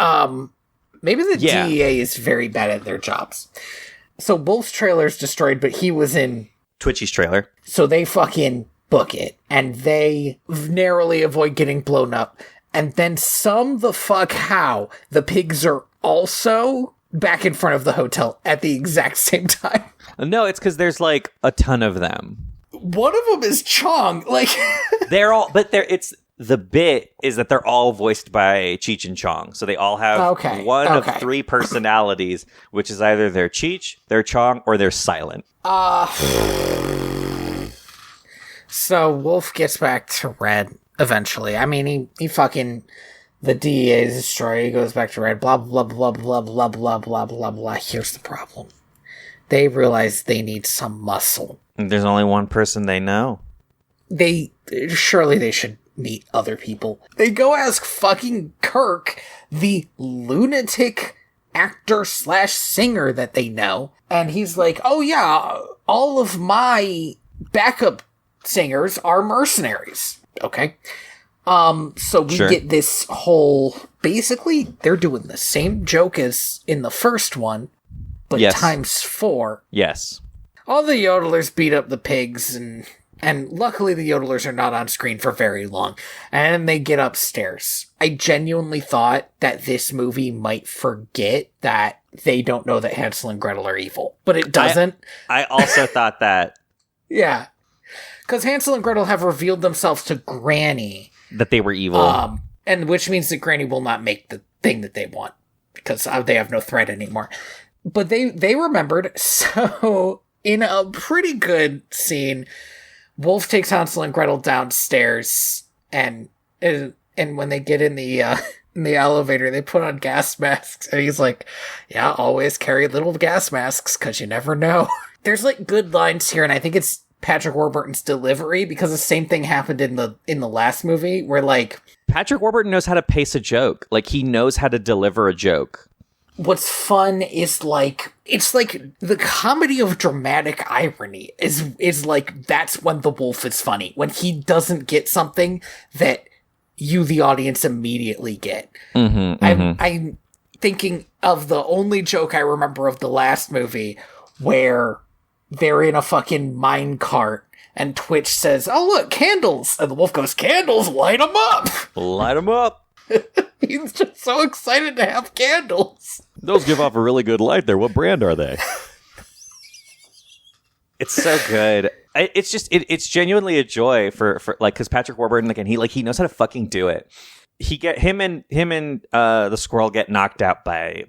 Maybe the DEA is very bad at their jobs. So Wolf's trailer is destroyed, but he was in Twitchy's trailer. So they fucking book it, and they narrowly avoid getting blown up. And then the pigs are also back in front of the hotel at the exact same time. No, it's because there's like a ton of them. One of them is Chong. Like they're all, but it's the bit is that they're all voiced by Cheech and Chong, so they all have one of three personalities, which is either their Cheech, their Chong, or they're silent. So Wolf gets back to Red eventually. I mean, he fucking. The DEA is destroyed. He goes back to Red. Blah, blah, blah, blah, blah, blah, blah, blah, blah. Here's the problem. They realize they need some muscle. There's only one person they know. Surely they should meet other people. They go ask fucking Kirk, the lunatic actor/singer that they know. And he's like, oh yeah, all of my backup singers are mercenaries. Okay. So we get this whole, basically, they're doing the same joke as in the first one, but times 4. Yes. All the yodelers beat up the pigs, and luckily the yodelers are not on screen for very long, and they get upstairs. I genuinely thought that this movie might forget that they don't know that Hansel and Gretel are evil, but it doesn't. I also thought that. Yeah. Because Hansel and Gretel have revealed themselves to Granny. That they were evil. And which means that Granny will not make the thing that they want. Because they have no threat anymore. But they remembered. So, in a pretty good scene, Wolf takes Hansel and Gretel downstairs. And when they get in the elevator, they put on gas masks. And he's like, yeah, always carry little gas masks. Because you never know. There's like good lines here. And I think it's Patrick Warburton's delivery, because the same thing happened in the last movie where like Patrick Warburton knows how to pace a joke. Like he knows how to deliver a joke. What's fun is like it's like the comedy of dramatic irony is like that's when the Wolf is funny, when he doesn't get something that you the audience immediately get. I'm thinking of the only joke I remember of the last movie where they're in a fucking mine cart, and Twitch says, oh, look, candles! And the Wolf goes, candles, light them up! Light them up! He's just so excited to have candles. Those give off a really good light there. What brand are they? It's so good. It's genuinely a joy for like, because Patrick Warburton, again, he knows how to fucking do it. Him and the squirrel get knocked out by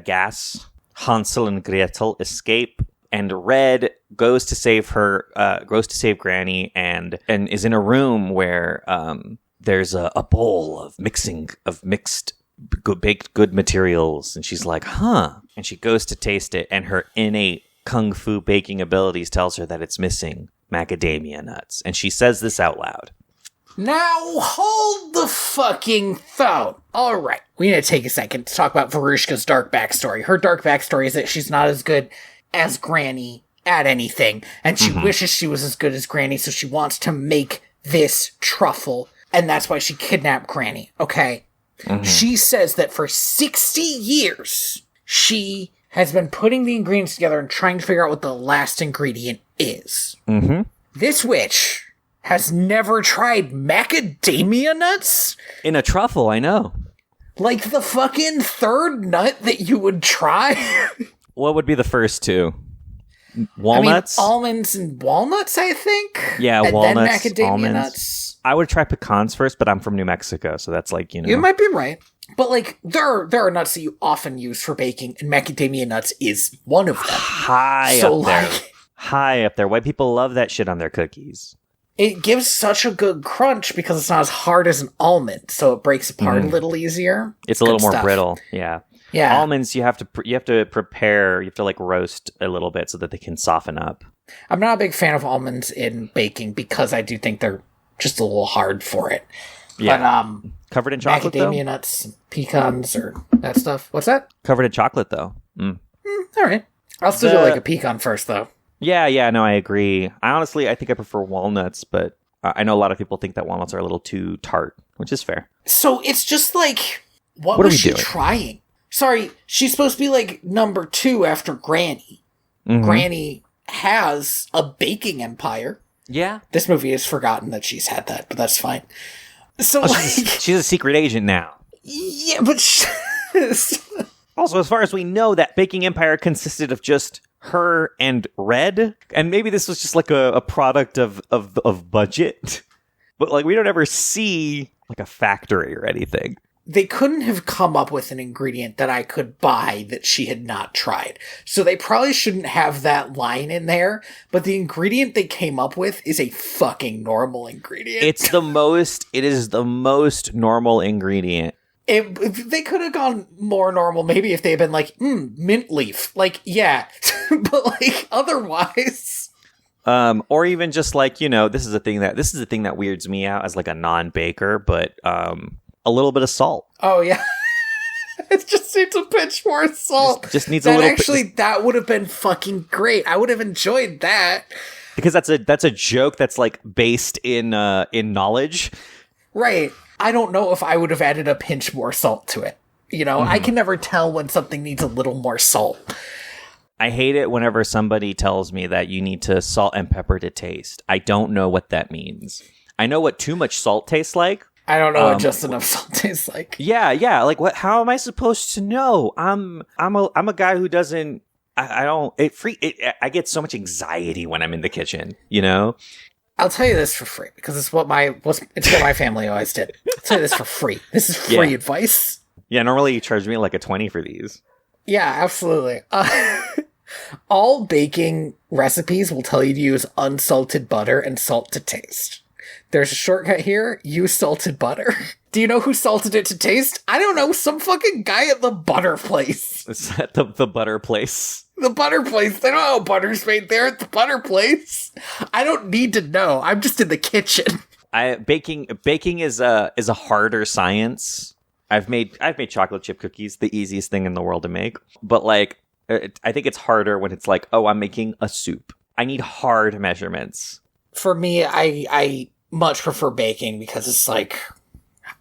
gas. Hansel and Gretel escape. And Red goes to save Granny, and is in a room where there's a bowl of mixed baked good materials, and she's like, huh? And she goes to taste it, and her innate kung fu baking abilities tells her that it's missing macadamia nuts, and she says this out loud. Now hold the fucking phone. All right, we need to take a second to talk about Verushka's dark backstory. Her dark backstory is that she's not as good as Granny at anything, and she wishes she was as good as Granny, so she wants to make this truffle, and that's why she kidnapped Granny, okay? She says that for 60 years, she has been putting the ingredients together and trying to figure out what the last ingredient is. This witch has never tried macadamia nuts? In a truffle, I know. Like the fucking third nut that you would try? What would be the first two? Walnuts? I mean, almonds and walnuts, I think? Yeah, and walnuts, then macadamia almonds. nuts. I would try pecans first, but I'm from New Mexico, so that's like, You might be right. But, like, there are nuts that you often use for baking, and macadamia nuts is one of them. High up there. White people love that shit on their cookies. it gives such a good crunch because it's not as hard as an almond, so it breaks apart a little easier. It's a little more brittle. Yeah. Yeah. Almonds, you have to prepare. You have to like roast a little bit so that they can soften up. I'm not a big fan of almonds in baking because I do think they're just a little hard for it. Yeah. But, covered in chocolate, macadamia nuts, pecans, or that stuff. What's that? Covered in chocolate, though. All right. I'll still do like a pecan first, though. Yeah, no, I agree. I think I prefer walnuts, but I know a lot of people think that walnuts are a little too tart, which is fair. So it's just like, what are was we she doing? trying? Sorry, she's supposed to be like number 2 after Granny. Mm-hmm. Granny has a baking empire. Yeah. This movie has forgotten that she's had that, but that's fine. So she's a secret agent now. Yeah, but also, as far as we know, that baking empire consisted of just her and Red, and maybe this was just like a product of budget, but like we don't ever see like a factory or anything. They couldn't have come up with an ingredient that I could buy that she had not tried. So they probably shouldn't have that line in there, but the ingredient they came up with is a fucking normal ingredient. It is the most normal ingredient. They could have gone more normal maybe if they had been like, mint leaf. Like, yeah. But like, otherwise... or even just like, this is a thing that weirds me out as like a non-baker, but a little bit of salt. Oh yeah. It just needs a pinch more salt. Just needs a little. That would have been fucking great. I would have enjoyed that because that's a joke that's like based in knowledge. Right. I don't know if I would have added a pinch more salt to it. I can never tell when something needs a little more salt. I hate it whenever somebody tells me that you need to salt and pepper to taste. I don't know what that means. I know what too much salt tastes like. I don't know what just enough salt tastes like. Yeah. Like what? How am I supposed to know? I'm a guy who doesn't. I don't. I get so much anxiety when I'm in the kitchen. I'll tell you this for free because it's what my family always did. I'll tell you this for free. This is free advice. Yeah. Normally you charge me like a 20 for these. Yeah, absolutely. All baking recipes will tell you to use unsalted butter and salt to taste. There's a shortcut here. Use salted butter. Do you know who salted it to taste? I don't know. Some fucking guy at the butter place. Is that the butter place? The butter place. They don't know how butter's made there at the butter place. I don't need to know. I'm just in the kitchen. Baking is a harder science. I've made chocolate chip cookies, the easiest thing in the world to make. But like, I think it's harder when it's like, oh, I'm making a soup. I need hard measurements. For me, I much prefer baking because it's like,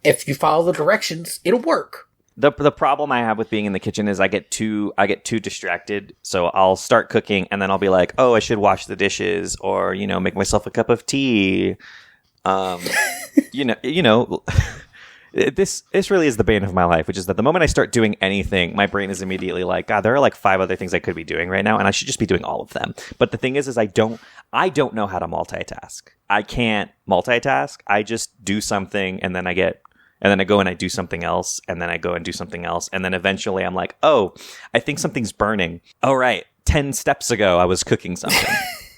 if you follow the directions, it'll work. The problem I have with being in the kitchen is I get too distracted. So I'll start cooking and then I'll be like, oh, I should wash the dishes or, make myself a cup of tea. This really is the bane of my life, which is that the moment I start doing anything, my brain is immediately like, God, there are like 5 other things I could be doing right now, and I should just be doing all of them. But the thing is I don't know how to multitask. I can't multitask. I just do something, and then I go and I do something else, and then I go and do something else, and then eventually I'm like, oh, I think something's burning. Oh, right. 10 steps ago, I was cooking something.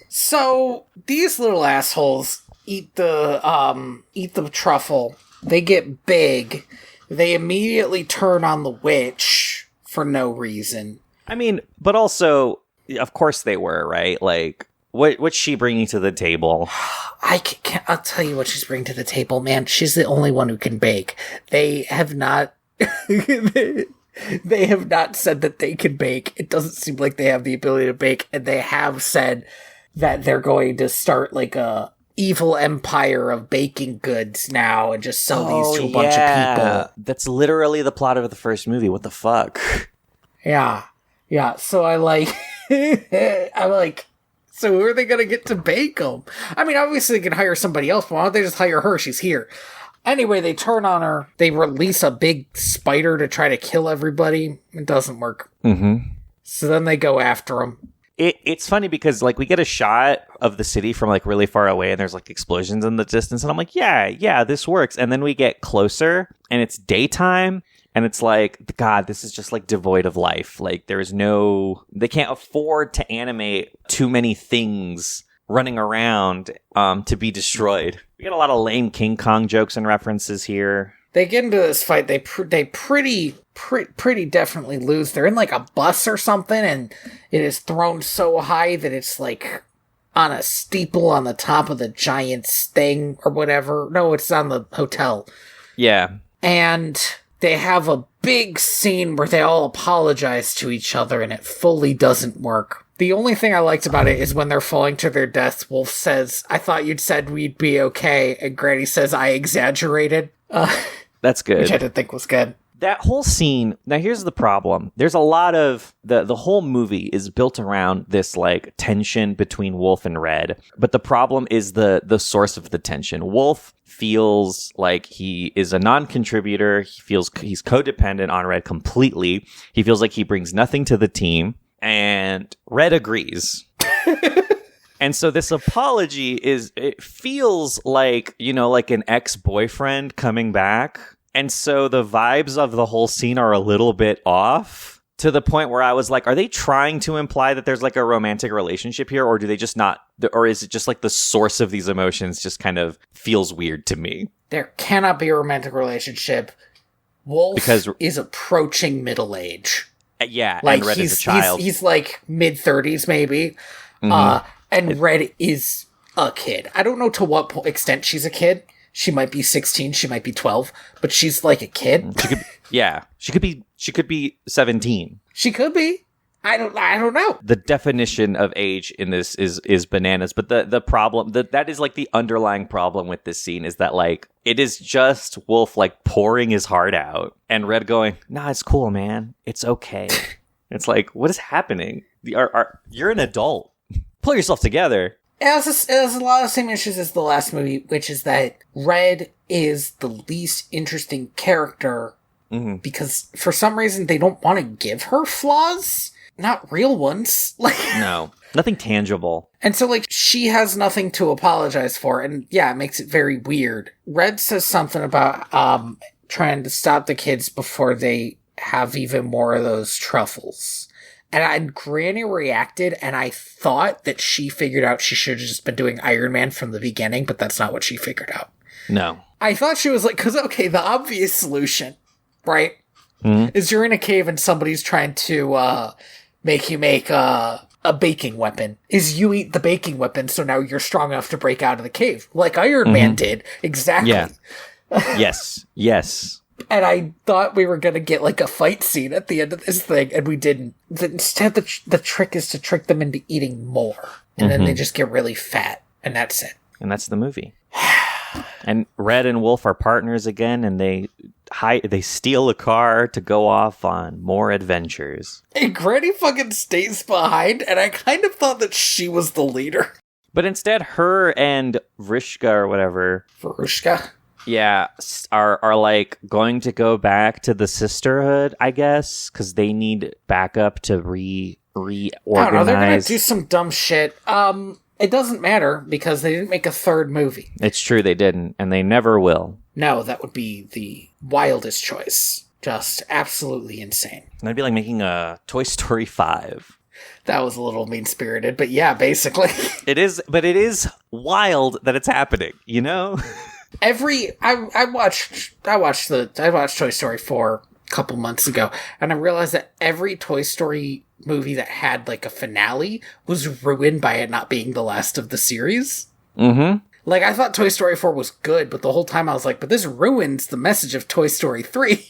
So these little assholes eat the truffle. They get big. They immediately turn on the witch for no reason. I mean, but also, of course they were, right? Like, what's she bringing to the table? I'll tell you what she's bringing to the table, man. She's the only one who can bake. They have not... they have not said that they can bake. It doesn't seem like they have the ability to bake. And they have said that they're going to start like a evil empire of baking goods now and just sell these to a bunch of people. That's literally the plot of the first movie. What the fuck? Yeah. So I'm like, so who are they going to get to bake them? I mean, obviously they can hire somebody else, but why don't they just hire her? She's here. Anyway, they turn on her. They release a big spider to try to kill everybody. It doesn't work. Mm-hmm. So then they go after him. It's funny because like we get a shot of the city from like really far away and there's like explosions in the distance and I'm like, yeah, this works. And then we get closer and it's daytime and it's like, God, this is just like devoid of life. Like they can't afford to animate too many things running around to be destroyed. We get a lot of lame King Kong jokes and references here. They get into this fight. They pretty definitely lose. They're in like a bus or something, and it is thrown so high that it's like on a steeple on the top of the Giants thing or whatever. No, it's on the hotel. Yeah. And they have a big scene where they all apologize to each other, and it fully doesn't work. The only thing I liked about it is when they're falling to their deaths, Wolf says, "I thought you'd said we'd be okay," and Granny says, "I exaggerated." That's good. Which I didn't think was good. That whole scene, now here's the problem. There's a lot of, the whole movie is built around this like tension between Wolf and Red. But the problem is the source of the tension. Wolf feels like he is a non-contributor. He feels he's codependent on Red completely. He feels like he brings nothing to the team. And Red agrees. And so this apology it feels like, like an ex-boyfriend coming back. And so the vibes of the whole scene are a little bit off to the point where I was like, are they trying to imply that there's like a romantic relationship here? Or do they just not, or is it just like the source of these emotions just kind of feels weird to me? There cannot be a romantic relationship. Wolf is approaching middle age. Yeah, like and Red is a child. He's like mid-30s maybe. Mm-hmm. And Red is a kid. I don't know to what extent she's a kid. She might be 16, she might be 12, but she's like a kid. She could be 17. She could be. I don't know. The definition of age in this is bananas, but the problem that is like the underlying problem with this scene is that like it is just Wolf like pouring his heart out and Red going, "Nah, it's cool, man. It's okay." It's like, what is happening? You're an adult. Pull yourself together. It has a lot of the same issues as the last movie, which is that Red is the least interesting character because for some reason they don't want to give her flaws. Not real ones. No, nothing tangible. And so, she has nothing to apologize for, and yeah, it makes it very weird. Red says something about trying to stop the kids before they have even more of those truffles. And Granny reacted, and I thought that she figured out she should have just been doing Iron Man from the beginning, but that's not what she figured out. No. I thought she was like, because, okay, the obvious solution, right, is you're in a cave and somebody's trying to make you make a baking weapon. Is you eat the baking weapon, so now you're strong enough to break out of the cave, like Iron Man did. Exactly. Yeah. Yes. And I thought we were going to get a fight scene at the end of this thing, and we didn't. Instead, the trick is to trick them into eating more. And then they just get really fat, and that's it. And that's the movie. And Red and Wolf are partners again, and they steal a car to go off on more adventures. And Granny fucking stays behind, and I kind of thought that she was the leader. But instead, her and Vrishka or whatever... Verushka? Yeah, are going to go back to the sisterhood, I guess, because they need backup to reorganize. I don't know, they're gonna do some dumb shit. It doesn't matter because they didn't make a third movie. It's true, they didn't, and they never will. No, that would be the wildest choice. Just absolutely insane. That'd be like making a Toy Story 5. That was a little mean-spirited, but yeah, basically. It is wild that it's happening, you know? I watched Toy Story 4 a couple months ago, and I realized that every Toy Story movie that had a finale was ruined by it not being the last of the series. Mm-hmm. I thought Toy Story 4 was good, but the whole time I was like, but this ruins the message of Toy Story 3.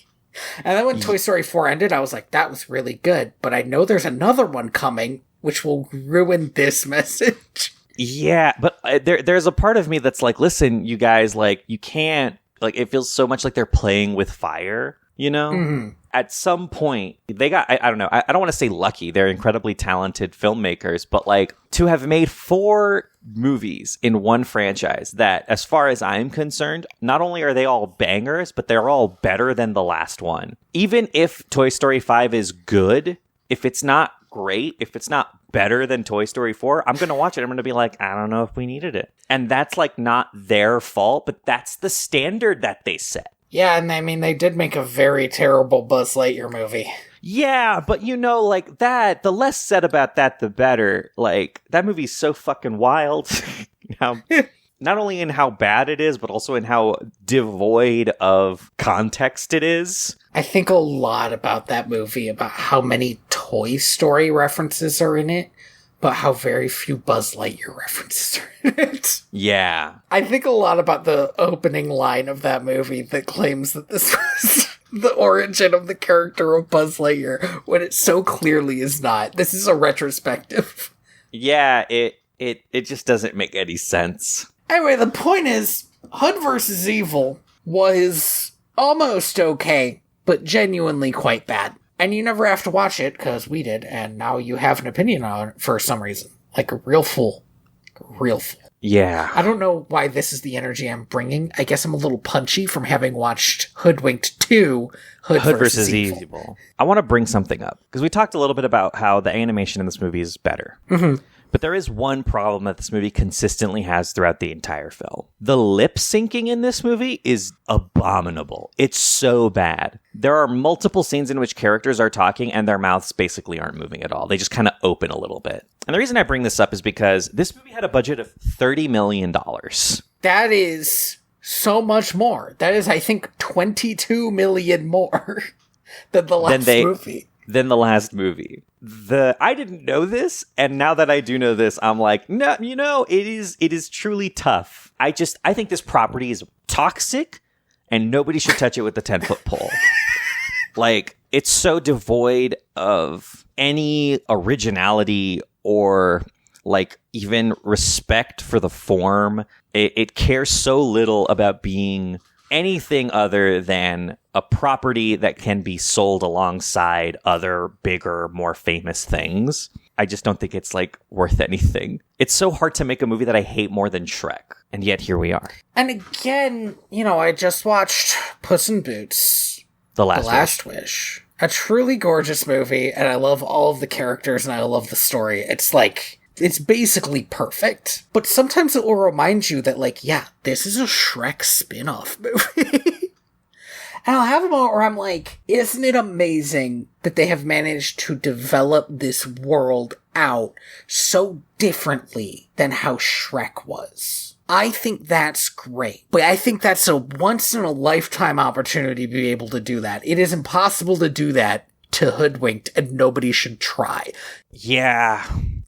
And then when Toy Story 4 ended, I was like, that was really good, but I know there's another one coming, which will ruin this message. Yeah, but there's a part of me that's like, listen, you guys, you can't, it feels so much like they're playing with fire, you know? Mm-hmm. At some point, they got, I don't know, I don't want to say lucky, they're incredibly talented filmmakers, but to have made 4 movies in one franchise that, as far as I'm concerned, not only are they all bangers, but they're all better than the last one. Even if Toy Story 5 is good, if it's not great, if it's not better than Toy Story 4, I'm going to watch it. I'm going to be like, I don't know if we needed it. And that's not their fault, but that's the standard that they set. Yeah, and I mean, they did make a very terrible Buzz Lightyear movie. Yeah, but like that, the less said about that, the better. Like, that movie's so fucking wild. Not only in how bad it is, but also in how devoid of context it is. I think a lot about that movie, about how many Toy Story references are in it, but how very few Buzz Lightyear references are in it. Yeah. I think a lot about the opening line of that movie that claims that this was the origin of the character of Buzz Lightyear, when it so clearly is not. This is a retrospective. Yeah, it just doesn't make any sense. Anyway, the point is, Hood vs. Evil was almost okay, but genuinely quite bad. And you never have to watch it, because we did, and now you have an opinion on it for some reason. Like a real fool. Real fool. Yeah. I don't know why this is the energy I'm bringing. I guess I'm a little punchy from having watched Hoodwinked 2, Hood vs. Evil. I want to bring something up, because we talked a little bit about how the animation in this movie is better. Mm-hmm. But there is one problem that this movie consistently has throughout the entire film. The lip syncing in this movie is abominable. It's so bad. There are multiple scenes in which characters are talking and their mouths basically aren't moving at all. They just kind of open a little bit. And the reason I bring this up is because this movie had a budget of $30 million. That is so much more. That is, I think, 22 million more than the last movie. Than the last movie. I didn't know this, and now that I do know this, I'm like, no, it is truly tough. I think this property is toxic, and nobody should touch it with the 10-foot pole. Like, it's so devoid of any originality or, like, even respect for the form. It cares so little about being anything other than a property that can be sold alongside other bigger, more famous things. I just don't think it's like worth anything. It's so hard to make a movie that I hate more than Shrek. And yet here we are. And again, I just watched Puss in Boots. The Last Wish. A truly gorgeous movie, and I love all of the characters and I love the story. It's basically perfect. But sometimes it will remind you that, like, yeah, this is a Shrek spin-off movie. And I'll have a moment where I'm like, isn't it amazing that they have managed to develop this world out so differently than how Shrek was? I think that's great. But I think that's a once-in-a-lifetime opportunity to be able to do that. It is impossible to do that to Hoodwinked, and nobody should try. Yeah.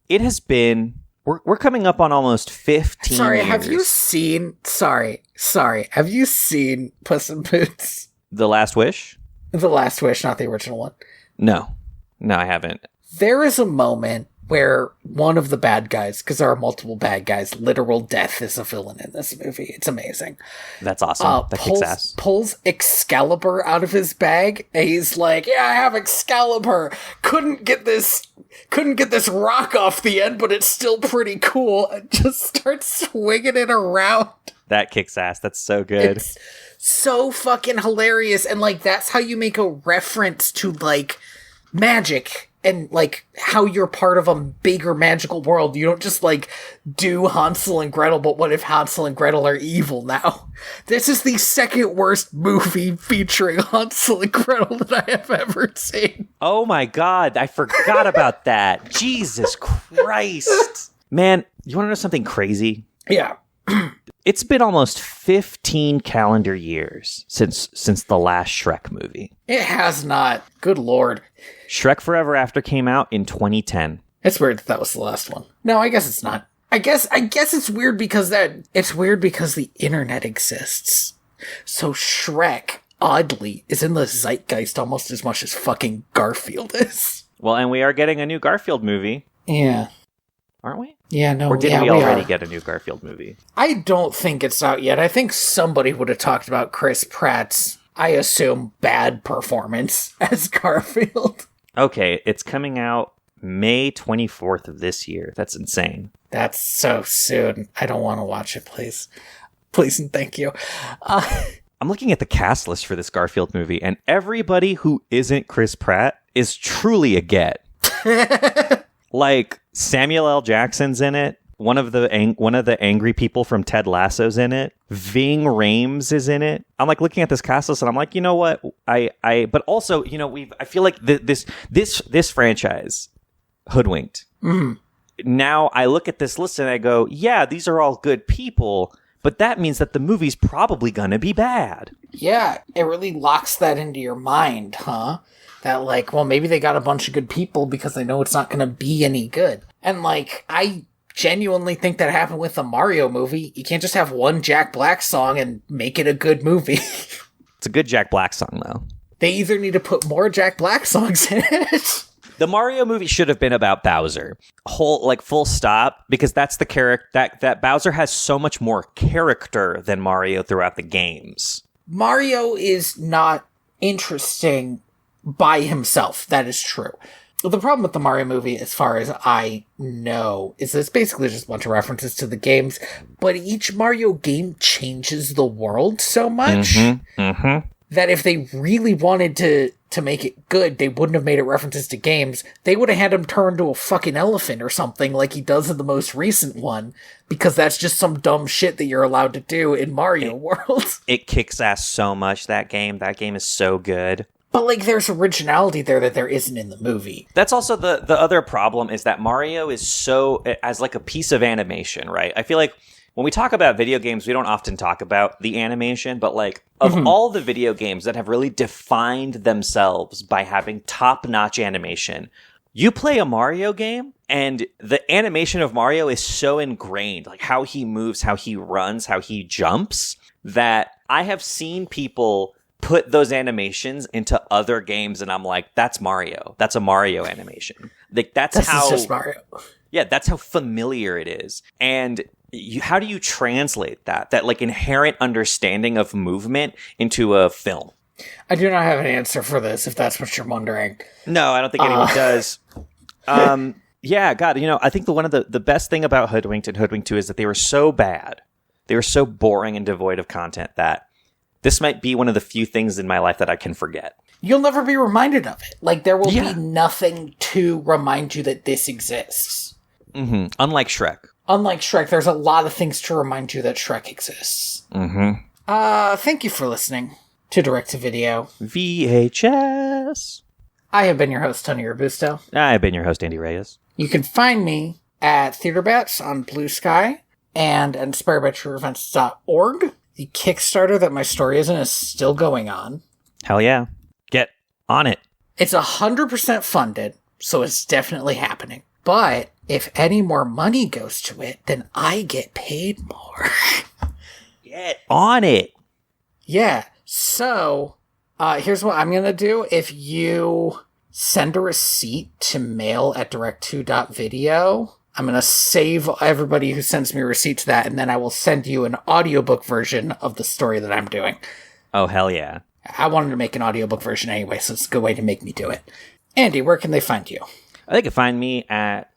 It has been... We're coming up on almost 15 years. Have you seen... Have you seen Puss in Boots? The Last Wish? The Last Wish, not the original one. No, I haven't. There is a moment where one of the bad guys, because there are multiple bad guys, literal death is a villain in this movie. It's amazing. That's awesome. That kicks ass. Pulls Excalibur out of his bag, and he's like, yeah, I have Excalibur. Couldn't get this rock off the end, but it's still pretty cool. And just starts swinging it around. That kicks ass. That's so good. It's so fucking hilarious. And, like, that's how you make a reference to, like, magic and, like, how you're part of a bigger magical world. You don't just, like, do Hansel and Gretel, but what if Hansel and Gretel are evil now? This is the second worst movie featuring Hansel and Gretel that I have ever seen. Oh my god, I forgot about that. Jesus Christ. Man, you want to know something crazy? Yeah. It's been almost 15 calendar years since the last Shrek movie. It has not. Good lord. Shrek Forever After came out in 2010. It's weird that was the last one. No, I guess it's not. I guess it's weird because the internet exists. So Shrek, oddly, is in the zeitgeist almost as much as fucking Garfield is. Well, and we are getting a new Garfield movie. Yeah. Aren't we? Yeah, no. Or did we already get a new Garfield movie? I don't think it's out yet. I think somebody would have talked about Chris Pratt's, I assume, bad performance as Garfield. Okay, it's coming out May 24th of this year. That's insane. That's so soon. I don't want to watch it, please. Please and thank you. I'm looking at the cast list for this Garfield movie, and everybody who isn't Chris Pratt is truly a get. Like, Samuel L. Jackson's in it. One of the angry people from Ted Lasso's in it. Ving Rhames is in it. I'm like looking at this cast list and I'm like, you know what? But also, you know, I feel like this franchise, Hoodwinked. Mm-hmm. Now I look at this list and I go, yeah, these are all good people, but that means that the movie's probably gonna be bad. Yeah, it really locks that into your mind, huh? That, like, well, maybe they got a bunch of good people because they know it's not gonna be any good. And, like, I genuinely think that happened with the Mario movie. You can't just have one Jack Black song and make it a good movie. It's a good Jack Black song, though. They either need to put more Jack Black songs in it. The Mario movie should have been about Bowser. Full stop, because that's the character that Bowser has so much more character than Mario throughout the games. Mario is not interesting by himself. That is true. The problem with the Mario movie, as far as I know, is that it's basically just a bunch of references to the games, but each Mario game changes the world so much that if they really wanted to make it good, they wouldn't have made it references to games. They would have had him turn into a fucking elephant or something like he does in the most recent one, because that's just some dumb shit that you're allowed to do in Mario World. It kicks ass so much, that game. That game is so good. But, like, there's originality there that there isn't in the movie. That's also the other problem, is that Mario is so, as like a piece of animation, right? I feel like when we talk about video games, we don't often talk about the animation, but like, of all the video games that have really defined themselves by having top-notch animation, you play a Mario game, and the animation of Mario is so ingrained, like how he moves, how he runs, how he jumps, that I have seen people put those animations into other games, and I'm like, that's Mario. That's a Mario animation. Like, that's how... just Mario. Yeah, that's how familiar it is. And how do you translate that like inherent understanding of movement into a film? I do not have an answer for this, if that's what you're wondering. No, I don't think anyone does. Yeah, God, you know, I think one of the best thing about Hoodwinked and Hoodwinked 2 is that they were so bad. They were so boring and devoid of content that this might be one of the few things in my life that I can forget. You'll never be reminded of it. Like, there will be nothing to remind you that this exists. Mm-hmm. Unlike Shrek. Unlike Shrek, there's a lot of things to remind you that Shrek exists. Mm-hmm. Thank you for listening to Direct to Video VHS. I have been your host, Tony Robusto. I have been your host, Andy Reyes. You can find me at Theater Bats on Blue Sky and at InspiredByTrueEvents.org. The Kickstarter that my story is in is still going on. Hell yeah. Get on it. It's 100% funded, so it's definitely happening. But if any more money goes to it, then I get paid more. Get on it. Yeah. So, here's what I'm going to do. If you send a receipt to mail@direct2.video, I'm going to save everybody who sends me a receipt to that, and then I will send you an audiobook version of the story that I'm doing. Oh, hell yeah. I wanted to make an audiobook version anyway, so it's a good way to make me do it. Andy, where can they find you? They can find me at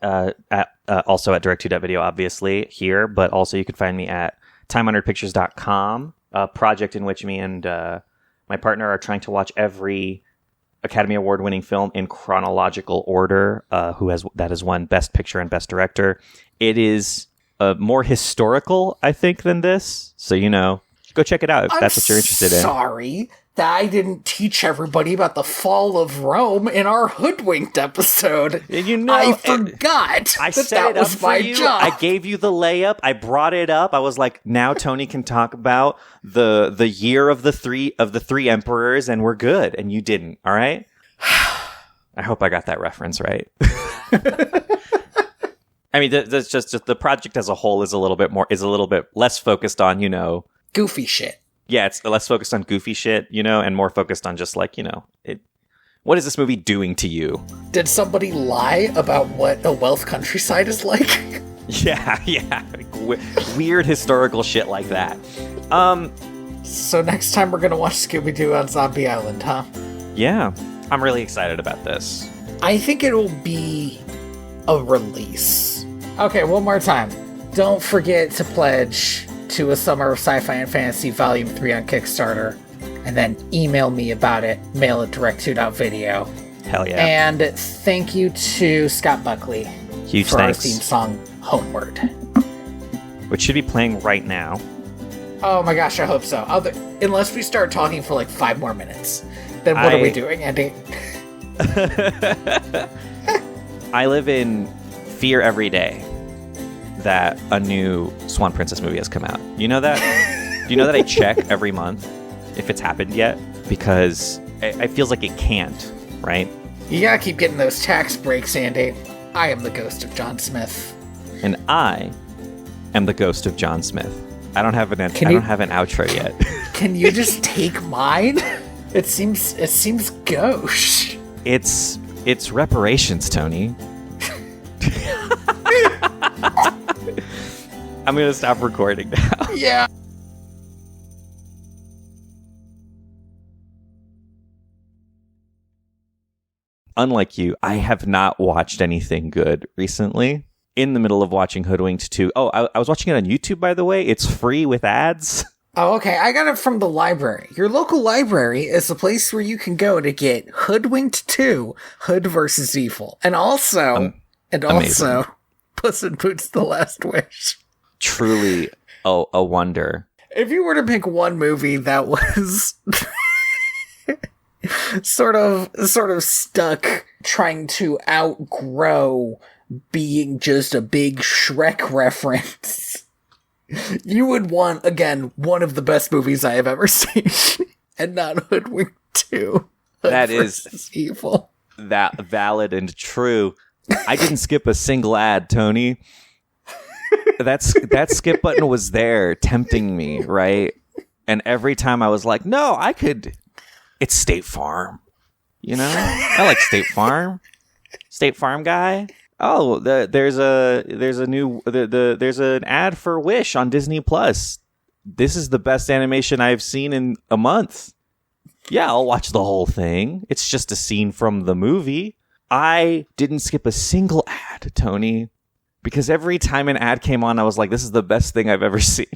also at direct2.video, obviously, here, but also you can find me at timehonoredpictures.com, a project in which me and my partner are trying to watch every Academy Award-winning film in chronological order, that has won Best Picture and Best Director. It is more historical, I think, than this, so, you know, go check it out if that's what you're interested in. Sorry that I didn't teach everybody about the fall of Rome in our Hoodwinked episode. You know, I forgot that was my job. I gave you the layup. I brought it up. I was like, now Tony can talk about the year of the three emperors, and we're good. And you didn't. All right. I hope I got that reference right. I mean, that's just the project as a whole is a little bit less focused on, you know, goofy shit. Yeah, it's less focused on goofy shit, you know, and more focused on just like, you know, what is this movie doing to you? Did somebody lie about what a Welsh countryside is like? Yeah. Weird historical shit like that. So next time we're going to watch Scooby-Doo on Zombie Island, huh? Yeah, I'm really excited about this. I think it'll be a release. Okay, one more time. Don't forget to pledge to A Summer of Sci-Fi and Fantasy Volume 3 on Kickstarter, and then email me about it, mail@direct2.video. Hell yeah. And thank you to Scott Buckley Huge for thanks. our theme song, Homeward. which should be playing right now. Oh my gosh, I hope so. Unless we start talking for like 5 more minutes. Then what are we doing, Andy? I live in fear every day that a new Swan Princess movie has come out. You know that? Do you know that I check every month if it's happened yet? Because it feels like it can't, right? You gotta keep getting those tax breaks, Andy. I am the ghost of John Smith. And I am the ghost of John Smith. I don't have an outro yet. Can you just take mine? It seems gauche. It's reparations, Tony. I'm gonna stop recording now. Yeah. Unlike you, I have not watched anything good recently. In the middle of watching Hoodwinked 2. Oh, I was watching it on YouTube, by the way. It's free with ads. Oh, okay. I got it from the library. Your local library is the place where you can go to get Hoodwinked 2, Hood vs. Evil. And also, Puss in Boots: The Last Wish. Truly a wonder. If you were to pick one movie that was sort of stuck trying to outgrow being just a big Shrek reference, you would want, again, one of the best movies I have ever seen, and not Hoodwinked 2. That is evil. That valid and true. I didn't skip a single ad, Tony. That skip button was there, tempting me, right? And every time I was like, no, I could. It's State Farm, you know. I like State Farm. State Farm guy. Oh, there's an ad for Wish on Disney Plus. This is the best animation I've seen in a month. Yeah, I'll watch the whole thing. It's just a scene from the movie. I didn't skip a single ad, Tony, because every time an ad came on, I was like, this is the best thing I've ever seen.